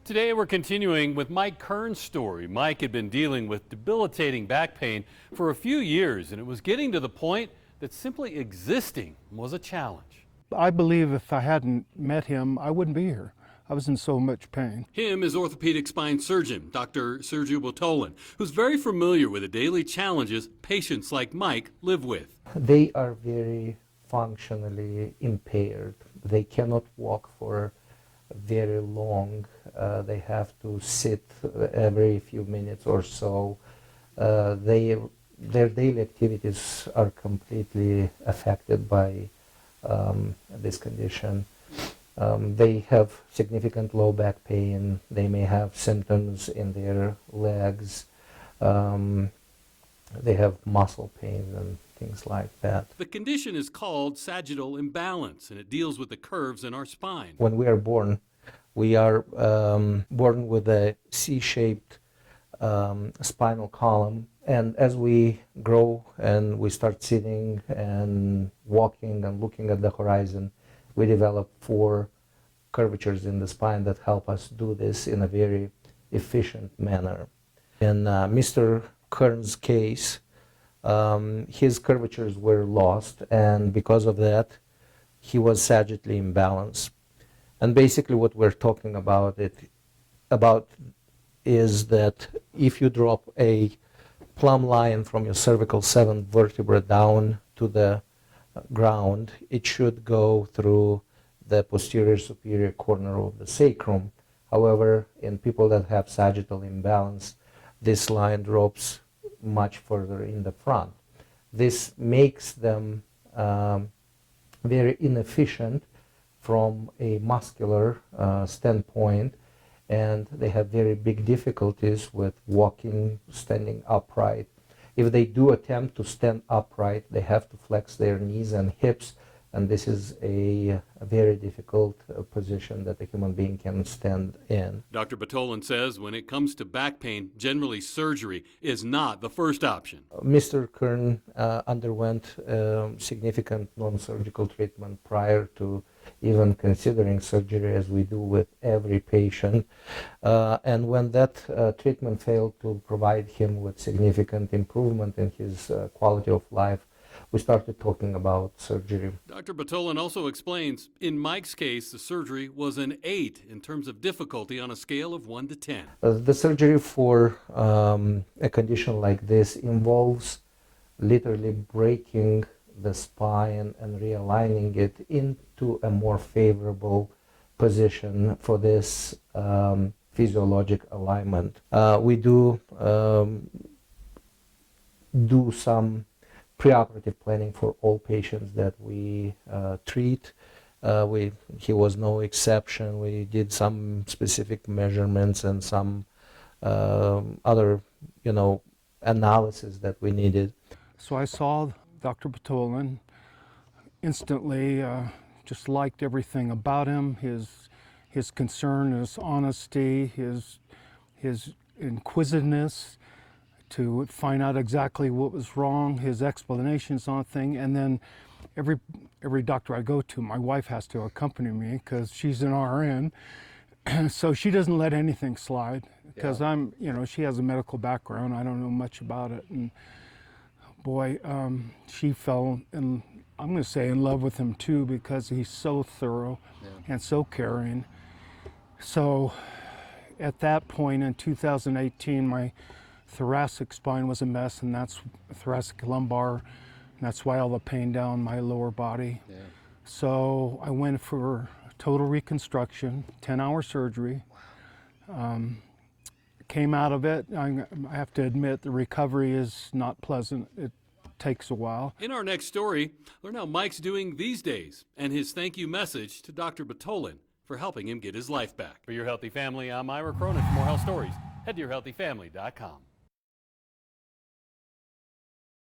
Today we're continuing with Mike Kern's story. Mike had been dealing with debilitating back pain for a few years, and it was getting to the point that simply existing was a challenge. I believe if I hadn't met him, I wouldn't be here. I was in so much pain. Him is orthopedic spine surgeon Dr. Sergio Botolan, who's very familiar with the daily challenges patients like Mike live with. They are very functionally impaired. They cannot walk for very long. They have to sit every few minutes or so. Their daily activities are completely affected by this condition. They have significant low back pain. They may have symptoms in their legs. They have muscle pain and things like that. The condition is called sagittal imbalance, and it deals with the curves in our spine. When we are born born with a C-shaped spinal column, and as we grow and we start sitting and walking and looking at the horizon, we develop 4 curvatures in the spine that help us do this in a very efficient manner. In Mr. Kern's case, his curvatures were lost, and because of that, he was sagittally imbalanced. And basically what we're talking about is that if you drop a plumb line from your cervical 7th vertebra down to the ground, it should go through the posterior superior corner of the sacrum. However, in people that have sagittal imbalance, this line drops much further in the front. This makes them very inefficient from a muscular standpoint, and they have very big difficulties with walking, standing upright. If they do attempt to stand upright, they have to flex their knees and hips, and this is a very difficult position that a human being can stand in. Dr. Botolan says when it comes to back pain, generally surgery is not the first option. Mr. Kern underwent significant non-surgical treatment prior to even considering surgery, as we do with every patient. And when that treatment failed to provide him with significant improvement in his quality of life, we started talking about surgery. Dr. Botolan also explains, in Mike's case, the surgery was an 8 in terms of difficulty on a scale of 1 to 10. The surgery for a condition like this involves literally breaking the spine and realigning it into a more favorable position for this physiologic alignment. We do some preoperative planning for all patients that we treat. He was no exception. We did some specific measurements and some other, analysis that we needed. So I saw Dr. Botolan, instantly just liked everything about him, his concern, his honesty, his inquisitiveness to find out exactly what was wrong, his explanations on things. And then every doctor I go to, my wife has to accompany me because she's an RN, so she doesn't let anything slide because she has a medical background. I don't know much about it, and boy, she fell in, I'm going to say, in love with him too, because he's so thorough and so caring. So at that point in 2018, my thoracic spine was a mess, and that's thoracic lumbar, and that's why all the pain down my lower body. Yeah. So I went for total reconstruction, 10-hour surgery. Came out of it. I have to admit the recovery is not pleasant. It takes a while. In our next story, learn how Mike's doing these days and his thank you message to Dr. Botolan for helping him get his life back. For Your Healthy Family, I'm Ira Cronin. For more health stories, head to yourhealthyfamily.com.